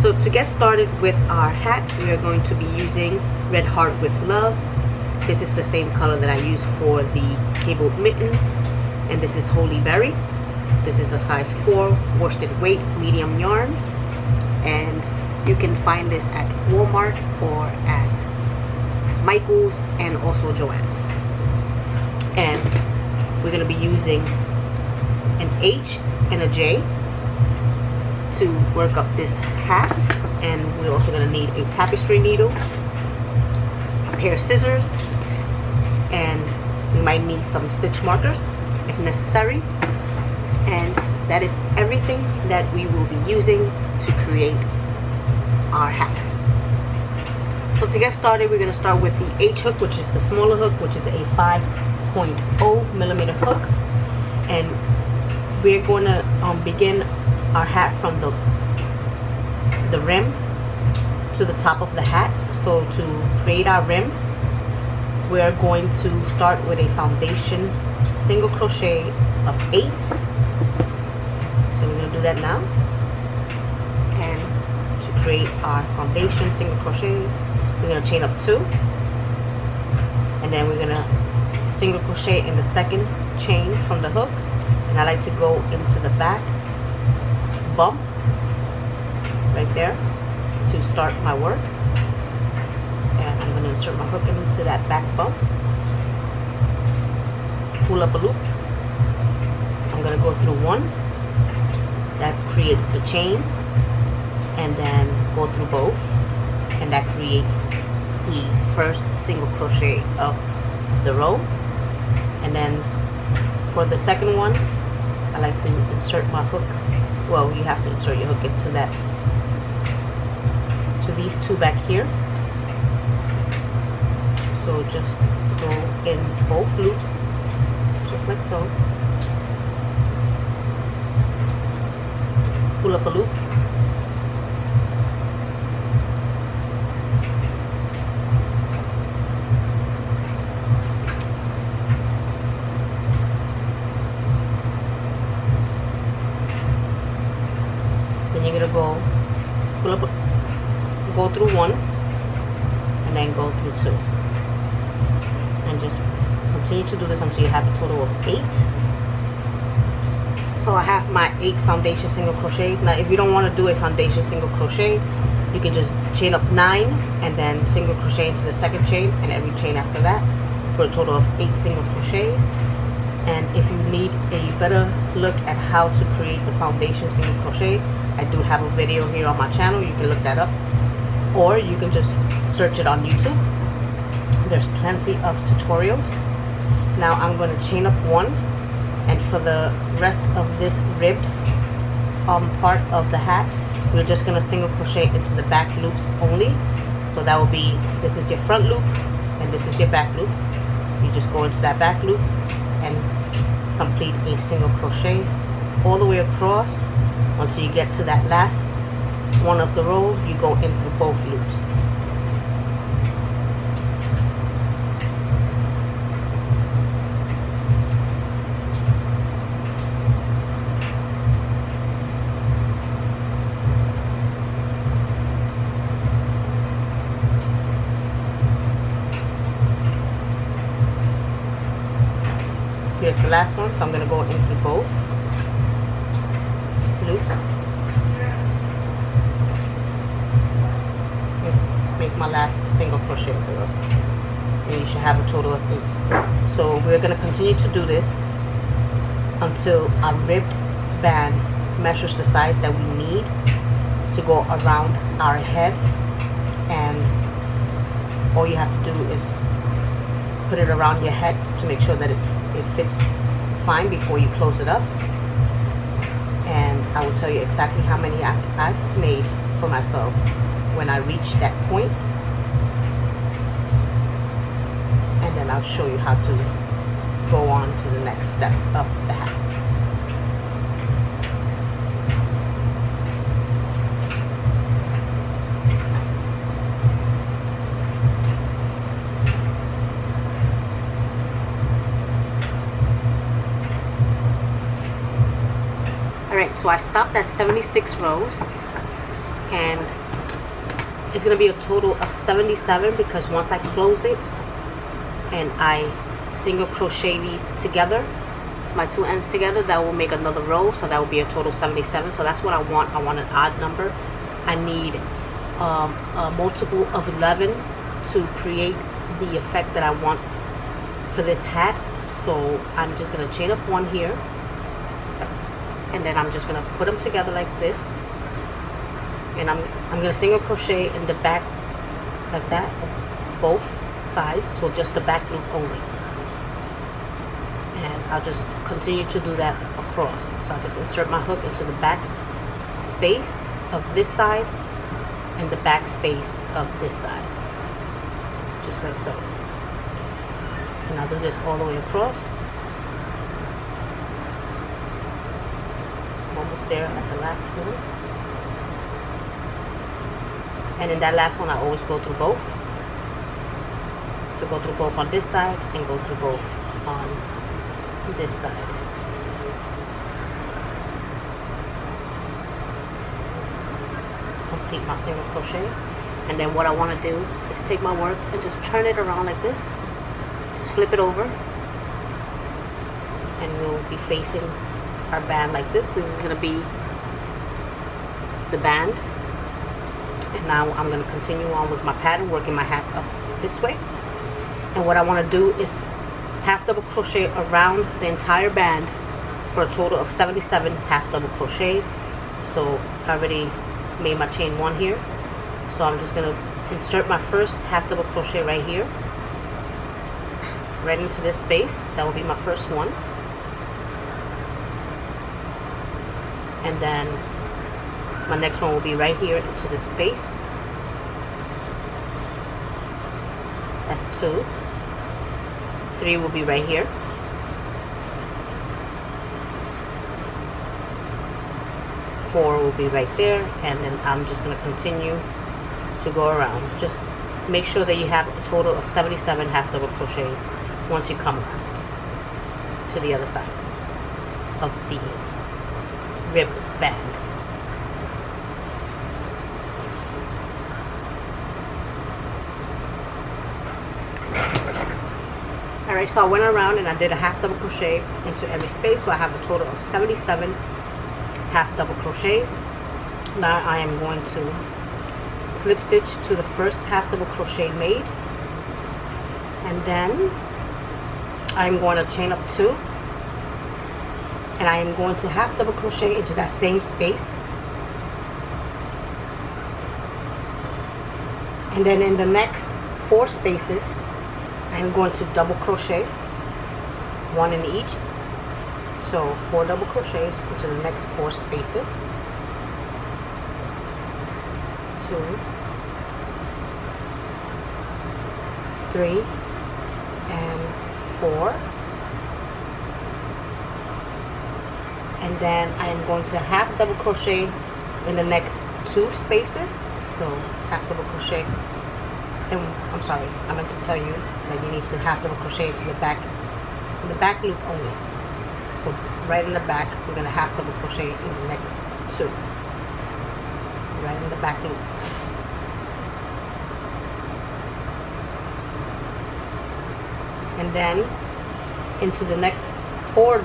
So to get started with our hat, we are going to be using Red Heart with Love. This is the same color that I use for the cable mittens, and this is Holy Berry. This is a size 4 worsted weight medium yarn, and you can find this at Walmart or at Michael's and also Joann's. And we're going to be using an H and a J to work up this hat, and we're also going to need a tapestry needle, a pair of scissors, and we might need some stitch markers if necessary. And that is everything that we will be using to create our hat. So to get started, we're going to start with the H hook, which is the smaller hook, which is a 5.0 millimeter hook, and we're going to begin our hat from the rim to the top of the hat. So to create our rim, we're going to start with a foundation single crochet of 8. So we're going to do that now. And to create our foundation single crochet, we're going to chain up 2, and then we're going to single crochet in the second chain from the hook, and I like to go into the back bump right there to start my work. And I'm going to insert my hook into that back bump, pull up a loop. I'm going to go through 1, that creates the chain, and then go through both, and that creates the first single crochet of the row. And then for the second one, I like to insert my hook. Well, you have to insert your hook into that, to these 2 back here. So just go in both loops, just like so. Pull up a loop. Then you're gonna go pull up, go through 1, and then go through 2, and just continue to do this until you have a total of 8. So I have my 8 foundation single crochets. Now if you don't want to do a foundation single crochet, you can just chain up 9 and then single crochet into the second chain and every chain after that for a total of 8 single crochets. And if you need a better look at how to create the foundation single crochet, I do have a video here on my channel. You can look that up, or you can just search it on YouTube. There's plenty of tutorials. Now I'm going to chain up 1, and for the rest of this ribbed part of the hat, we're just going to single crochet into the back loops only. So that will be, this is your front loop and this is your back loop. You just go into that back loop and complete a single crochet all the way across until you get to that last one of the row. You go in through both loops. Here's the last one, so I'm going to go in through both loops. Make my last single crochet through, and you should have a total of 8. So we're going to continue to do this until our ribbed band measures the size that we need to go around our head, and all you have to do is put it around your head to make sure that it fits fine before you close it up. And I will tell you exactly how many I've made for myself when I reach that point, and then I'll show you how to go on to the next step of the hat. Alright, so I stopped at 76 rows, and it's going to be a total of 77 because once I close it and I single crochet these together, my two ends together, that will make another row, so that will be a total 77. So that's what I want. I want an odd number. I need a multiple of 11 to create the effect that I want for this hat. So I'm just going to chain up one here, and then I'm just going to put them together like this, and I'm going to single crochet in the back like that of both sides, so just the back loop only, and I'll just continue to do that across. So I'll just insert my hook into the back space of this side and the back space of this side, just like so. And I'll do this all the way across. I'm almost there at the last one. And in that last one, I always go through both. So go through both on this side and go through both on this side. Complete my single crochet. And then what I want to do is take my work and just turn it around like this. Just flip it over, and we'll be facing our band like this. This is going to be the band. And now I'm going to continue on with my pattern, working my hat up this way. And what I want to do is half double crochet around the entire band for a total of 77 half double crochets. So I already made my chain one here, so I'm just going to insert my first half double crochet right here, right into this space. That will be my first one, and then my next one will be right here into this space. That's 2. 3 will be right here. 4 will be right there, and then I'm just going to continue to go around. Just make sure that you have a total of 77 half double crochets once you come around to the other side of the rib band. Alright, so I went around and I did a half double crochet into every space, so I have a total of 77 half double crochets. Now I am going to slip stitch to the first half double crochet made, and then I'm going to chain up 2, and I am going to half double crochet into that same space, and then in the next 4 spaces I'm going to double crochet, 1 in each. So 4 double crochets into the next 4 spaces. 2, 3, and 4. And then I am going to half double crochet in the next 2 spaces. So half double crochet. And I'm sorry, I meant to tell you that you need to half double crochet to the back loop only. So right in the back, we're going to half double crochet in the next 2, right in the back loop. And then into the next 4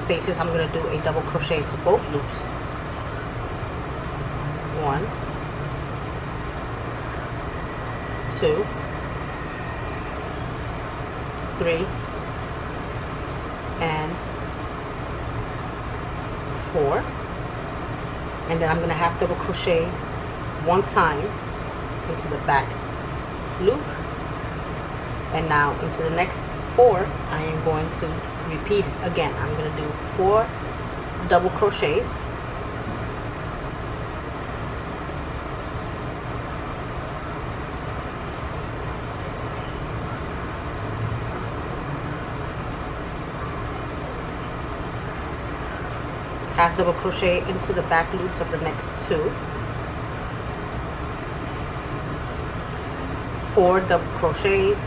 spaces, I'm going to do a double crochet to both loops. 1, 2, 3, and 4. And then I'm going to half double crochet 1 time into the back loop, and now into the next 4 I am going to repeat again. I'm going to do 4 double crochets, half double crochet into the back loops of the next 2, 4 double crochets,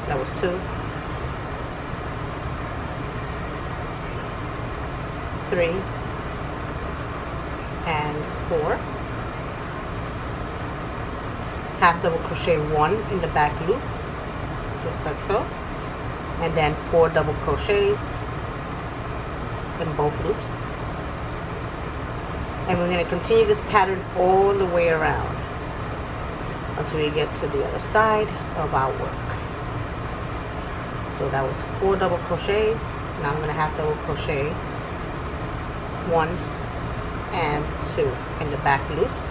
that was 2, 3 and 4, half double crochet 1 in the back loop, just like so, and then 4 double crochets in both loops. And we're going to continue this pattern all the way around until we get to the other side of our work. So that was 4 double crochets. Now I'm going to half double crochet 1 and 2 in the back loops.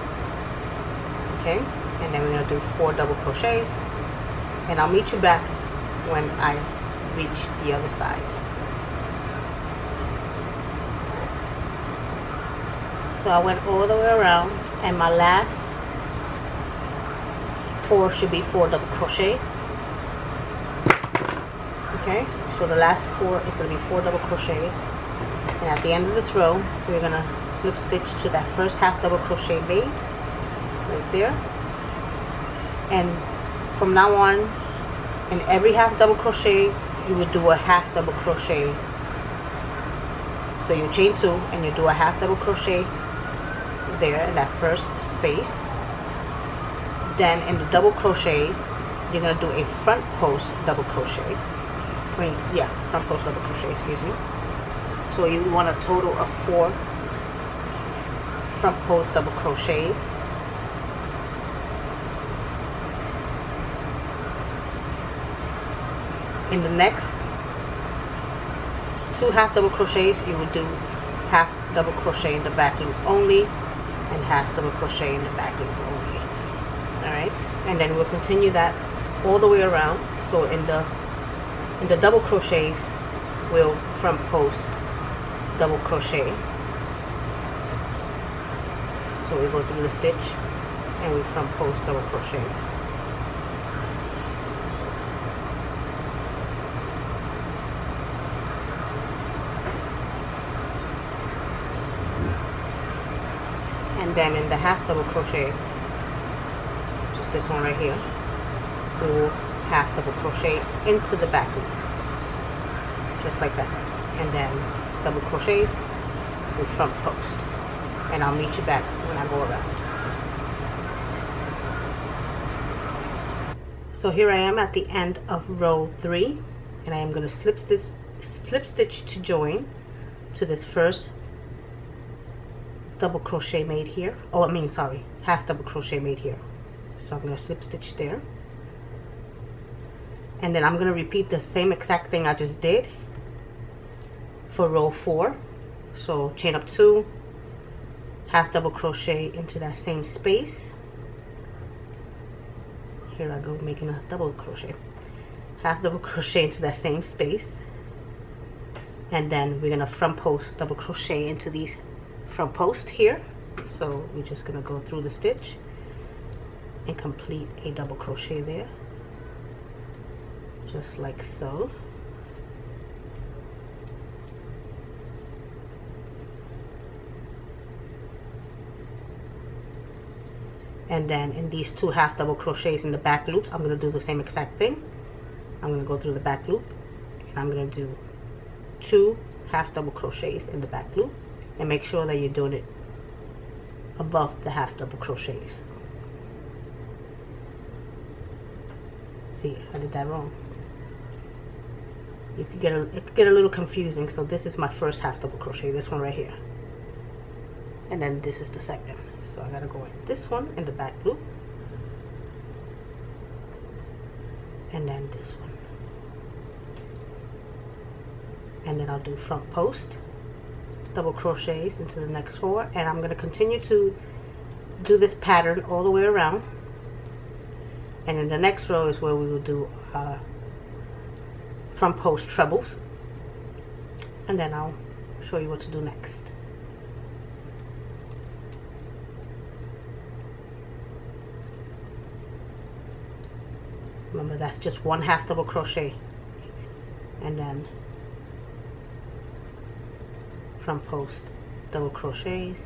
Okay, and then we're going to do 4 double crochets, and I'll meet you back when I reach the other side. So I went all the way around, and my last 4 should be 4 double crochets. Okay, so the last 4 is going to be 4 double crochets, and at the end of this row we're going to slip stitch to that first half double crochet made right there. And from now on, in every half double crochet you would do a half double crochet. So you chain 2 and you do a half double crochet there in that first space. Then in the double crochets you're going to do a front post double crochet. Front post double crochet, excuse me. So you want a total of 4 front post double crochets. In the next 2 half double crochets you will do half double crochet in the back loop only and half double crochet in the back loop only. Alright, and then we'll continue that all the way around. So in the double crochets we'll front post double crochet. So we go through the stitch and we front post double crochet. And then in the half double crochet, just this one right here, we will half double crochet into the back loop, just like that, and then double crochets with front post, and I'll meet you back when I go around. So here I am at the end of row 3, and I am going to slip stitch to join to this first double crochet made here. Half double crochet made here. So I'm going to slip stitch there, and then I'm going to repeat the same exact thing I just did for row 4. So chain up 2, half double crochet into that same space. Here I go, making a double crochet, half double crochet into that same space, and then we're going to front post double crochet into these front post here. So we're just going to go through the stitch and complete a double crochet there, just like so. And then in these 2 half double crochets in the back loops, I'm going to do the same exact thing. I'm going to go through the back loop, and I'm going to do 2 half double crochets in the back loop, and make sure that you're doing it above the half double crochets. See, I did that wrong. It could get a little confusing. So this is my first half double crochet, this one right here, and then this is the second. So I gotta go in this one in the back loop, and then this one, and then I'll do front post double crochets into the next 4, and I'm going to continue to do this pattern all the way around. And in the next row is where we will do front post trebles, and then I'll show you what to do next. Remember, that's just 1 half double crochet, and then front post double crochets,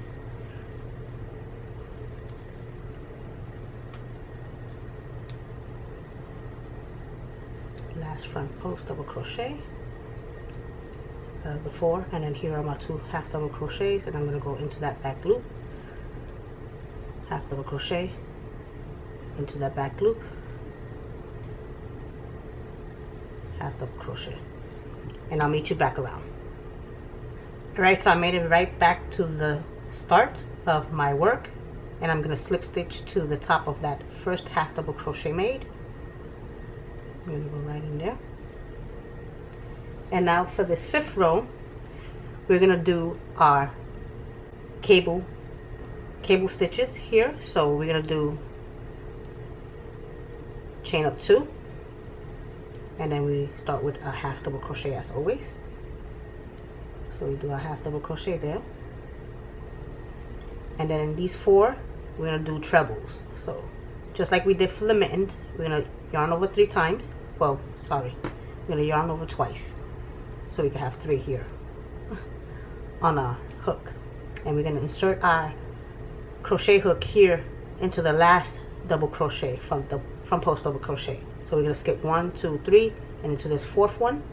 last front post double crochet, the 4, and then here are my 2 half double crochets, and I'm going to go into that back loop, half double crochet into that back loop, half double crochet, and I'll meet you back around. Alright, so I made it right back to the start of my work, and I'm going to slip stitch to the top of that first half double crochet made. I'm going to go right in there. And now for this 5th row, we're going to do our cable stitches here. So we're going to do chain up 2, and then we start with a half double crochet as always. So we do a half double crochet there, and then in these 4 we're going to do trebles. So just like we did for the mittens, we're going to yarn over 3 times. Well, sorry, we're going to yarn over twice, so we can have 3 here on our hook, and we're going to insert our crochet hook here into the last double crochet from post double crochet. So we're going to skip 1, 2, 3, and into this 4th one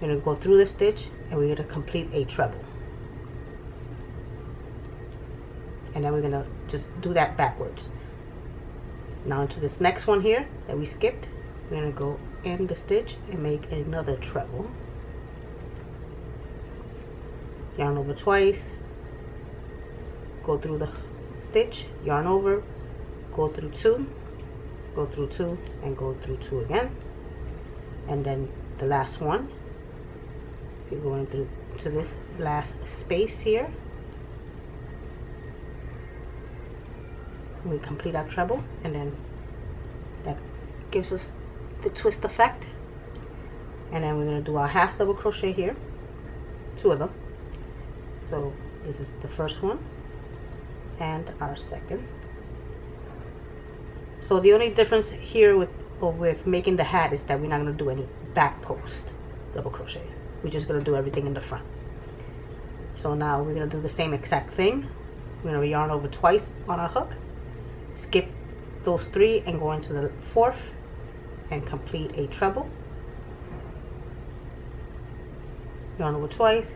we're going to go through the stitch, and we're going to complete a treble, and then we're going to just do that backwards. Now into this next one here that we skipped, we're going to go in the stitch and make another treble, yarn over twice, go through the stitch, yarn over, go through 2, go through 2, and go through 2 again. And then the last one, you're going through to this last space here, we complete our treble, and then that gives us the twist effect. And then we're going to do our half double crochet here, 2 of them. So this is the first one and our second. So the only difference here with making the hat is that we're not going to do any back post double crochets. We're just going to do everything in the front. So now we're going to do the same exact thing. We're going to yarn over twice on our hook, skip those 3 and go into the 4th and complete a treble. Yarn over twice,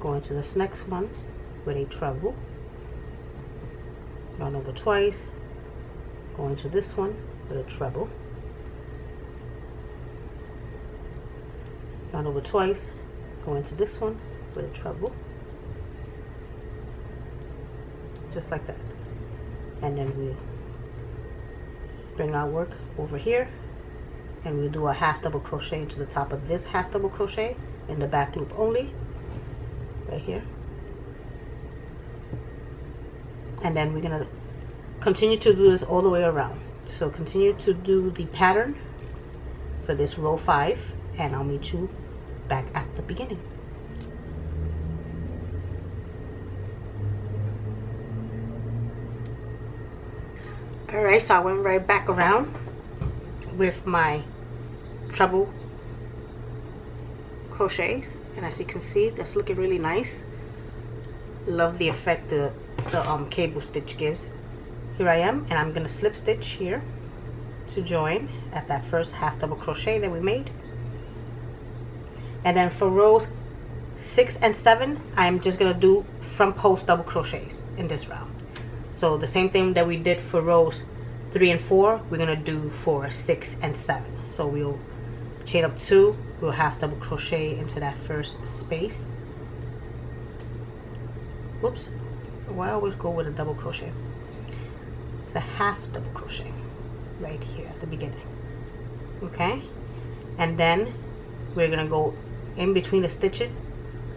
go into this next one with a treble, yarn over twice, go into this one with a treble, yarn over twice, go into this one with a treble, just like that. And then we bring our work over here, and we do a half double crochet into the top of this half double crochet in the back loop only, right here. And then we're gonna continue to do this all the way around. So continue to do the pattern for this row 5, and I'll meet you back at the beginning. Alright, so I went right back around with my treble crochets, and as you can see, that's looking really nice. Love the effect the cable stitch gives. Here I am, and I'm going to slip stitch here to join at that first half double crochet that we made. And then for rows 6 and 7, I'm just going to do front post double crochets in this round. So the same thing that we did for rows 3 and 4, we're going to do for 6 and 7. So we'll chain up 2, we'll half double crochet into that first space. Whoops, why always go with a double crochet? It's a half double crochet right here at the beginning. Okay, and then we're going to go in between the stitches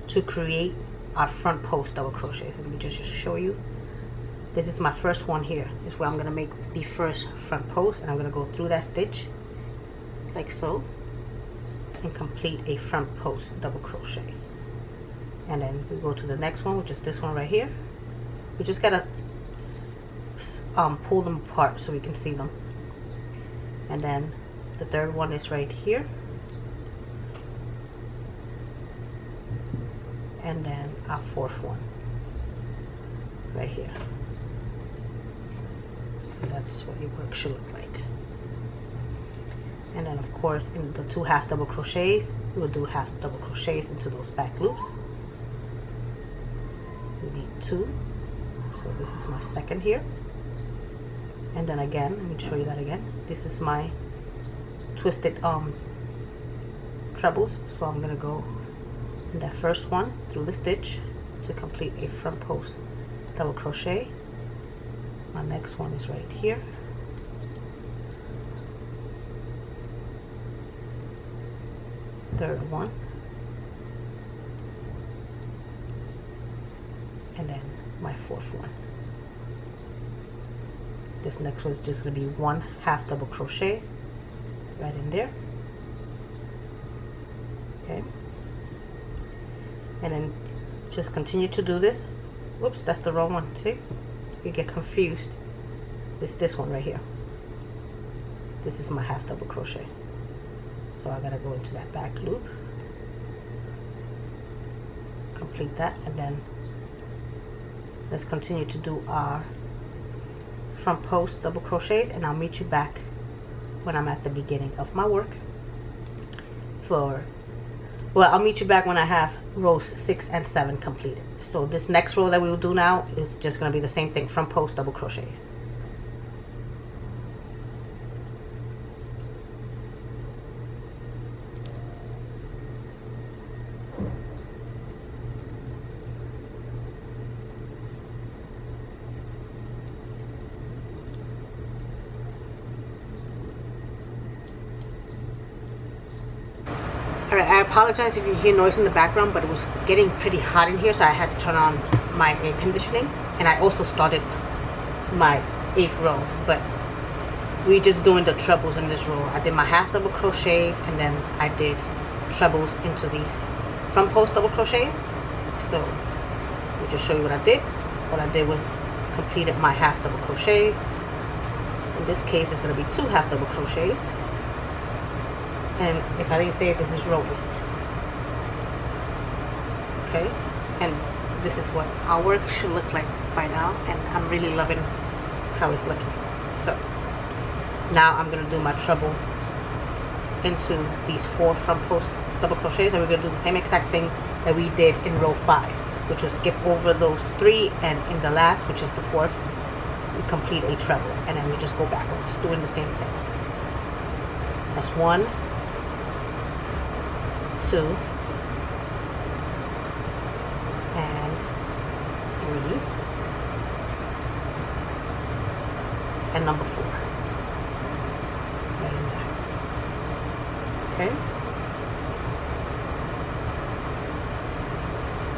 to create our front post double crochets. Let me just show you. This is my first one here. This is where I'm going to make the first front post, and I'm going to go through that stitch like so and complete a front post double crochet. And then we go to the next one, which is this one right here. We just gotta pull them apart so we can see them. And then the third one is right here, and then our fourth one right here. And that's what your work should look like. And then of course in the 2 half double crochets we'll do half double crochets into those back loops. We need 2, so this is my second here. And then again, let me show you that again. This is my twisted trebles, so I'm gonna go in that first one through the stitch to complete a front post double crochet. My next one is right here. Third one, and then my fourth one. This next one is just going to be 1 half double crochet right in there. Okay, and then just continue to do this. Whoops, that's the wrong one. See, you get confused. It's this one right here. This is my half double crochet. So I gotta go into that back loop, complete that, and then let's continue to do our front post double crochets, and I'll meet you back when I'm at the beginning of my work for, well, I'll meet you back when I have rows 6 and 7 completed. So this next row that we will do now is just going to be the same thing, front post double crochets. Alright, I apologize if you hear noise in the background, but it was getting pretty hot in here, so I had to turn on my air conditioning. And I also started my 8th row, but we're just doing the trebles in this row. I did my half double crochets, and then I did trebles into these front post double crochets. So I'll just show you what I did. What I did was completed my half double crochet. In this case, it's going to be 2 half double crochets. And if I didn't say it, this is row 8. Okay, and this is what our work should look like by now, and I'm really loving how it's looking. So now I'm going to do my treble into these 4 front post double crochets, and we're going to do the same exact thing that we did in row 5, which was skip over those 3, and in the last, which is the 4th, we complete a treble, and then we just go backwards doing the same thing. That's 1, 2, and 3, and number 4 right in there. Okay,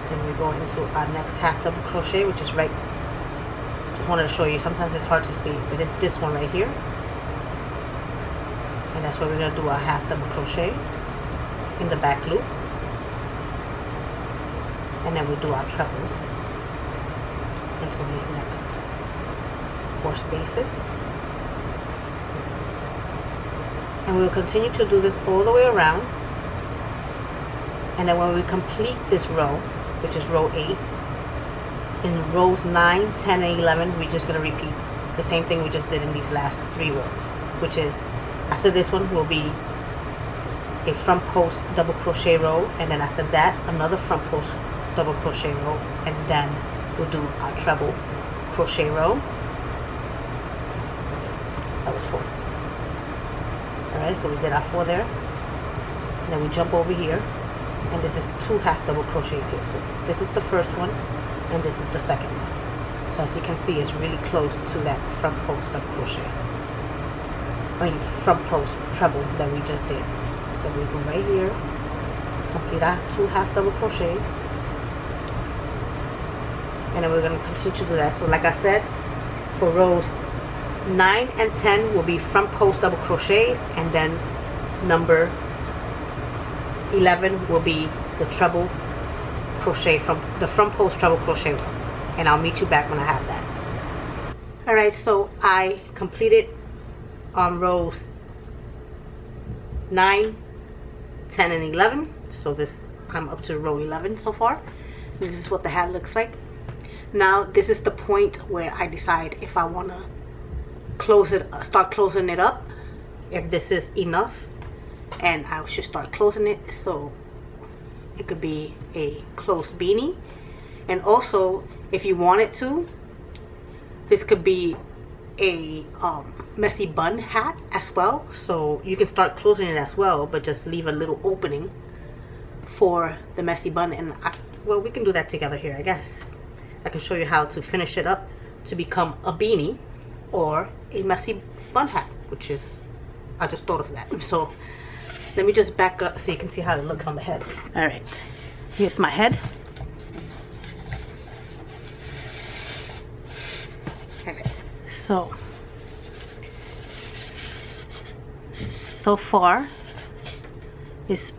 then we go into our next half double crochet, which is right, just wanted to show you, sometimes it's hard to see, but it's this one right here, and that's where we're going to do our half double crochet in the back loop, and then we do our trebles into these next 4 spaces, and we'll continue to do this all the way around. And then when we complete this row, which is row 8, in rows 9, 10, and 11, we're just going to repeat the same thing we just did in these last 3 rows, which is after this one will be a front post double crochet row, and then after that another front post double crochet row, and then we'll do our treble crochet row. That's it. That was 4. Alright, so we did our 4 there, and then we jump over here, and this is 2 half double crochets here. So this is the first one, and this is the second one. So as you can see, it's really close to that front post double crochet, I mean front post treble that we just did. So we go right here, complete our 2 half double crochets, and then we're going to continue to do that. So like I said, for rows 9 and 10 will be front post double crochets, and then number 11 will be the treble crochet from the front post treble crochet row, and I'll meet you back when I have that. Alright, so I completed on rows 9, 10, and 11. So this, I'm up to row 11 so far. This is what the hat looks like. Now this is the point where I decide if I want to close it, start closing it up, if this is enough. and I should start closing it so it could be a closed beanie. And also, if you wanted to, this could be a messy bun hat as well, so you can start closing it as well, but just leave a little opening for the messy bun. And well, we can do that together here. I guess I can show you how to finish it up to become a beanie or a messy bun hat, which is, I just thought of that. So let me just back up so you can see how it looks on the head. All right, here's my head. All right, so far is,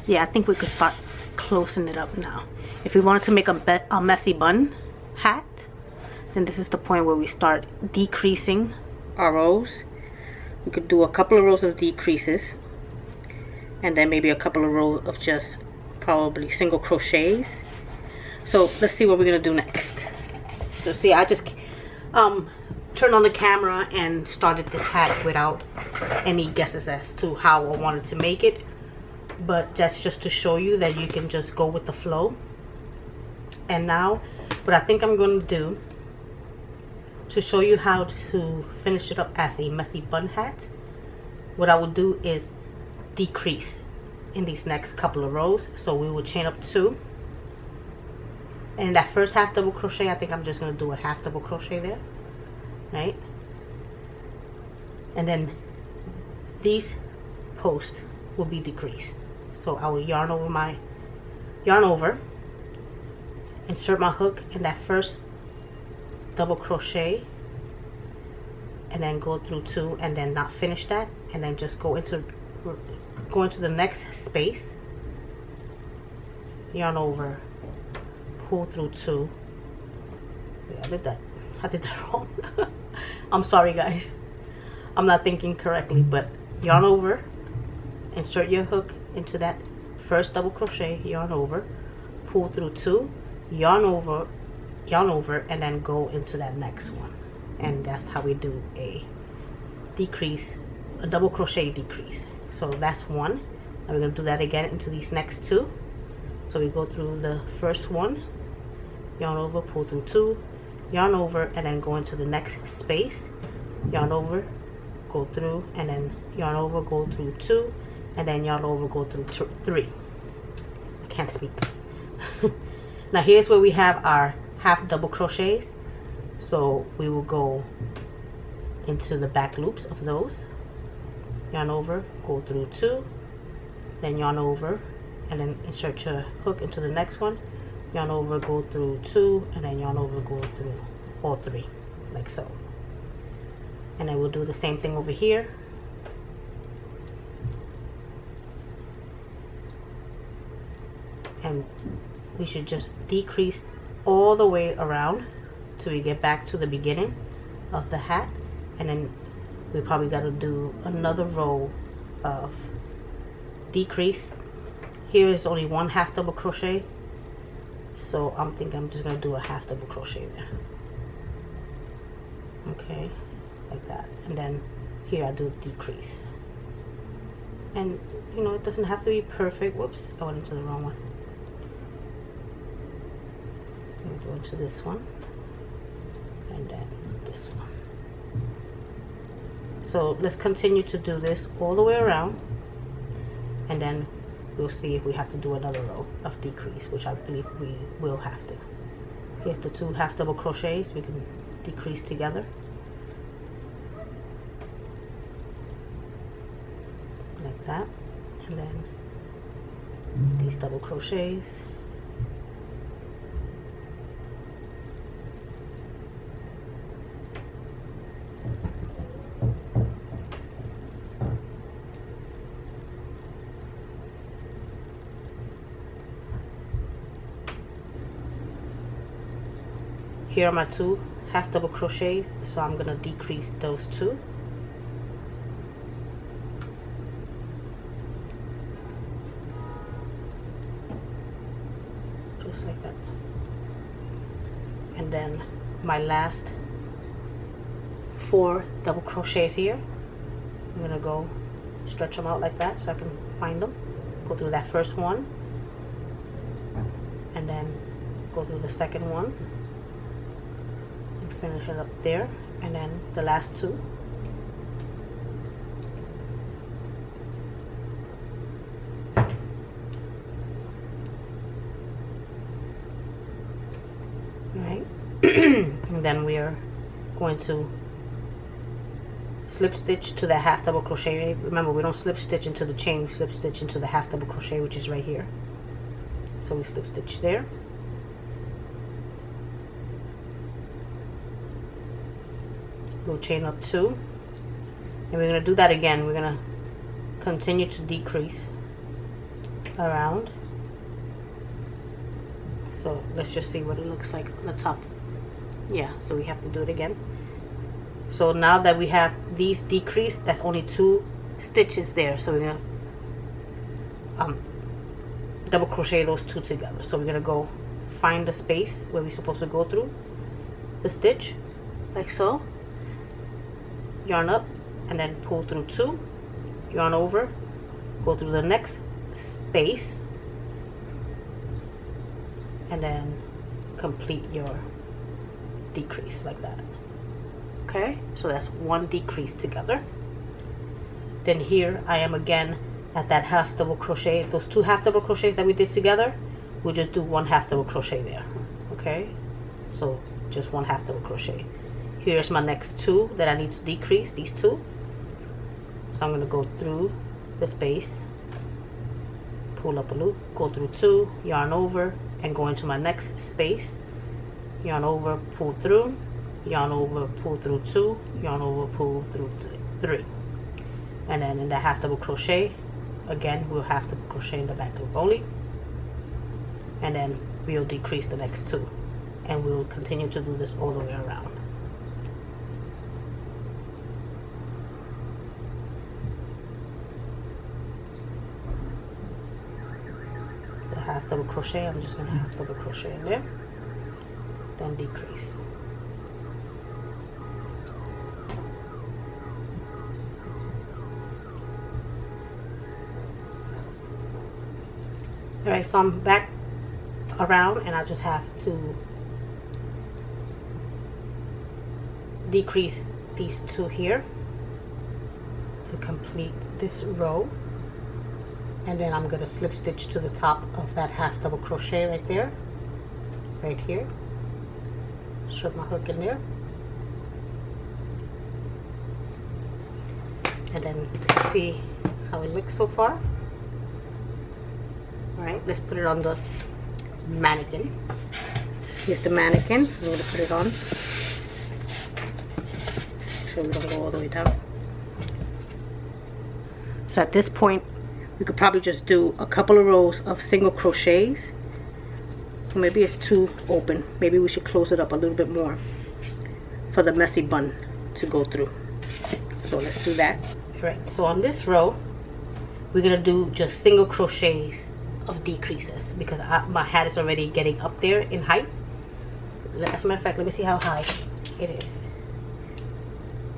yeah, I think we could start closing it up now. If we wanted to make a messy bun hat, then this is the point where we start decreasing our rows. We could do a couple of rows of decreases, and then maybe a couple of rows of just probably single crochets. So let's see what we're gonna do next. So see, I just turned on the camera and started this hat without any guesses as to how I wanted to make it, but that's just to show you that you can just go with the flow. And now what I think I'm going to do to show you how to finish it up as a messy bun hat, what I will do is decrease in these next couple of rows. So we will chain up 2, and in that first half double crochet, I think I'm just going to do a half double crochet there, right? And then these posts will be decreased. So I will yarn over, insert my hook in that first double crochet, and then go through 2, and then not finish that, and then just go into the next space, yarn over, pull through 2. Yeah, I did that wrong. I'm sorry guys, I'm not thinking correctly, but yarn over, insert your hook into that first double crochet, yarn over, pull through 2, yarn over, and then go into that next one. And that's how we do a decrease, a double crochet decrease. So that's one, and we're going to do that again into these next 2. So we go through the first one, yarn over, pull through 2, yarn over, and then go into the next space, yarn over, go through, and then yarn over, go through 2, and then yarn over, go through 3. I can't speak. Now here's where we have our half double crochets, so we will go into the back loops of those, yarn over, go through 2, then yarn over, and then insert your hook into the next one, yarn over, go through 2, and then yarn over, go through all 3, like so. And then we'll do the same thing over here. And we should just decrease all the way around till we get back to the beginning of the hat, and then we probably got to do another row of decrease. Here is only one half double crochet, so I'm thinking I'm just going to do a half double crochet there. Okay, like that. And then here I do decrease. And you know, it doesn't have to be perfect. Whoops, I went into the wrong one. Go into this one, and then this one. So let's continue to do this all the way around, and then we'll see if we have to do another row of decrease, which I believe we will have to. Here's the 2 half double crochets we can decrease together, like that, and then these double crochets. Here are my 2 half double crochets, so I'm going to decrease those 2. Just like that. And then my last 4 double crochets here, I'm going to go stretch them out like that so I can find them. Go through that first one, and then go through the second one, and finish it up there, and then the last two. Right. And then we are going to slip stitch to the half double crochet. Remember, we don't slip stitch into the chain, we slip stitch into the half double crochet, which is right here. So we slip stitch there, we'll chain up 2, and we're going to do that again. We're going to continue to decrease around. So let's just see what it looks like on the top. Yeah, so we have to do it again. So now that we have these decreased, that's only 2 stitches there. So we're gonna double crochet those 2 together. So we're gonna go find the space where we're supposed to go through the stitch, like so. Yarn up, and then pull through 2. Yarn over, go through the next space, and then complete your decrease like that. Okay, so that's 1 decrease together. Then here I am again at that half double crochet. Those 2 half double crochets that we did together, we'll just do 1 half double crochet there. Okay, so just 1 half double crochet. Here's my next 2 that I need to decrease, these 2. So I'm going to go through the space, pull up a loop, go through 2, yarn over, and go into my next space, yarn over, pull through, yarn over, pull through 2, yarn over, pull through 3. And then in the half double crochet, again we'll half double crochet in the back loop only, and then we'll decrease the next 2, and we'll continue to do this all the way around. The half double crochet, I'm just going to half double crochet in there, then decrease. Alright, so I'm back around, and I just have to decrease these 2 here to complete this row, and then I'm going to slip stitch to the top of that half double crochet right there, right here. Shove my hook in there, and then see how it looks so far. Alright, let's put it on the mannequin. Here's the mannequin. I'm going to put it on so we don't go all the way down. So at this point, we could probably just do a couple of rows of single crochets. Maybe it's too open. Maybe we should close it up a little bit more for the messy bun to go through. So let's do that. Alright, so on this row, we're going to do just single crochets of decreases because my hat is already getting up there in height. As a matter of fact, let me see how high it is.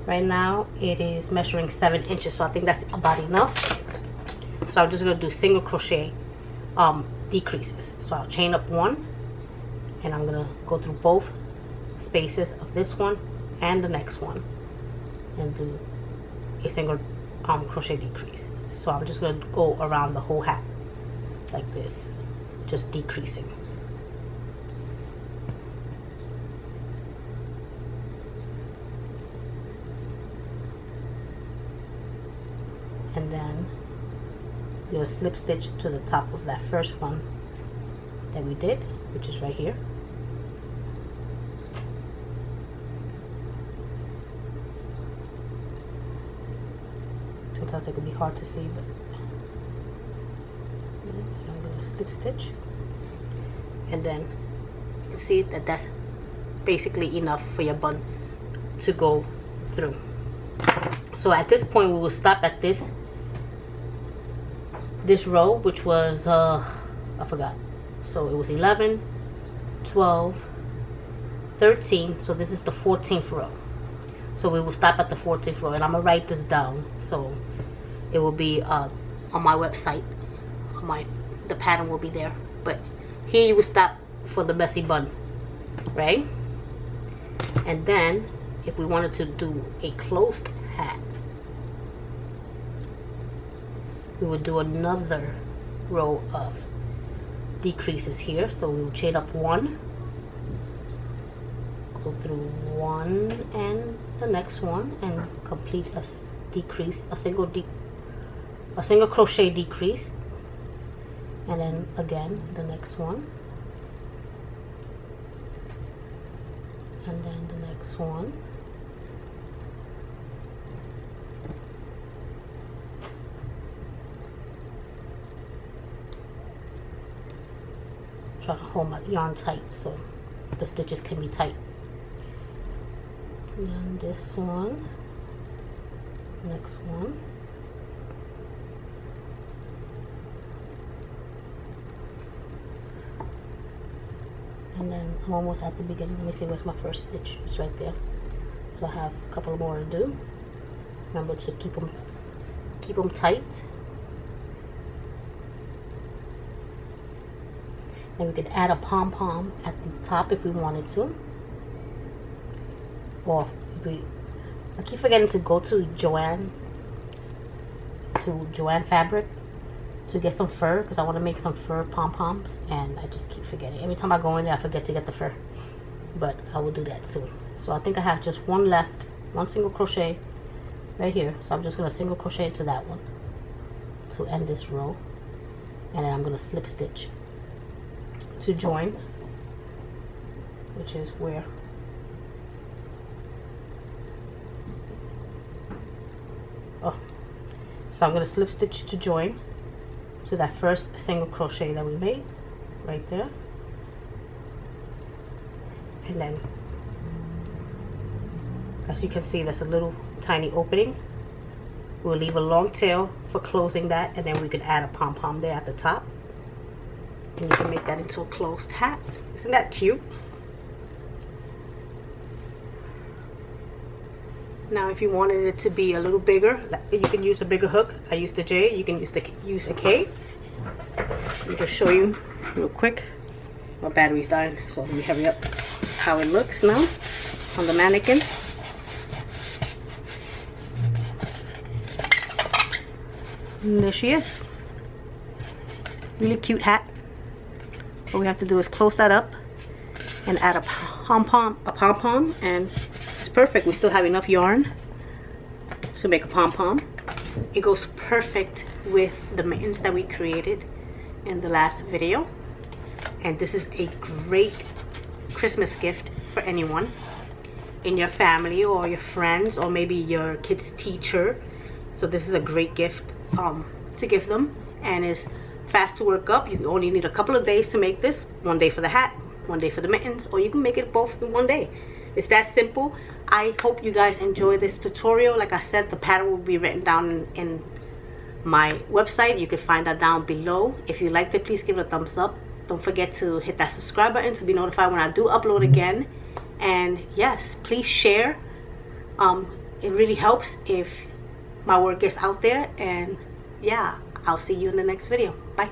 Right now it is measuring 7 inches, so I think that's about enough. So I'm just going to do single crochet decreases. So I'll chain up 1, and I'm going to go through both spaces of this one and the next one and do a single crochet decrease. So I'm just going to go around the whole hat like this, just decreasing. And then you'll slip stitch to the top of that first one that we did, which is right here. Sometimes it can be hard to see, but I'm going to slip stitch, and then you can see that that's basically enough for your bun to go through. So at this point we will stop at this row, which was I forgot, so it was 11, 12, 13, so this is the 14th row. So we will stop at the 14th row, and I'm gonna write this down. So it will be on my website. The pattern will be there. But here you will stop for the messy bun, right? And then if we wanted to do a closed hat, we would do another row of decreases here. So we will chain up one, go through one and the next one, and complete a decrease, a single crochet decrease, and then again the next one, and then the next one, try to hold my yarn tight so the stitches can be tight. And then this one, next one, and then I'm almost at the beginning. Let me see, where's my first stitch? It's right there. So I have a couple more to do. Remember to keep them tight. And we could add a pom-pom at the top if we wanted to. Or I keep forgetting to go to Joann Fabric to get some fur, because I want to make some fur pom-poms, and I just keep forgetting. Every time I go in there I forget to get the fur, but I will do that soon. So I think I have just one left, one single crochet right here, so I'm just going to single crochet into that one to end this row, and then I'm going to slip stitch to join, which is where so I'm going to slip stitch to join to that first single crochet that we made right there, and then as you can see there's a little tiny opening. We'll leave a long tail for closing that, and then we could add a pom-pom there at the top, and you can make that into a closed hat. Isn't that cute? Now if you wanted it to be a little bigger, you can use a bigger hook. I used a J, you can use a K. Let me just show you real quick. My battery's dying, so let me hurry up. How it looks now on the mannequin. And there she is. Really cute hat. What we have to do is close that up and add a pom-pom, and it's perfect. We still have enough yarn to make a pom-pom. It goes perfect with the mittens that we created in the last video, and this is a great Christmas gift for anyone in your family or your friends, or maybe your kid's teacher. So this is a great gift to give them, and it's fast to work up. You only need a couple of days to make this. One day for the hat, one day for the mittens, or you can make it both in one day. It's that simple. I hope you guys enjoy this tutorial. Like I said, the pattern will be written down in my website. You can find that down below. If you liked it, please give it a thumbs up. Don't forget to hit that subscribe button to be notified when I do upload again. And yes, please share. It really helps if my work gets out there. And yeah, I'll see you in the next video. Bye.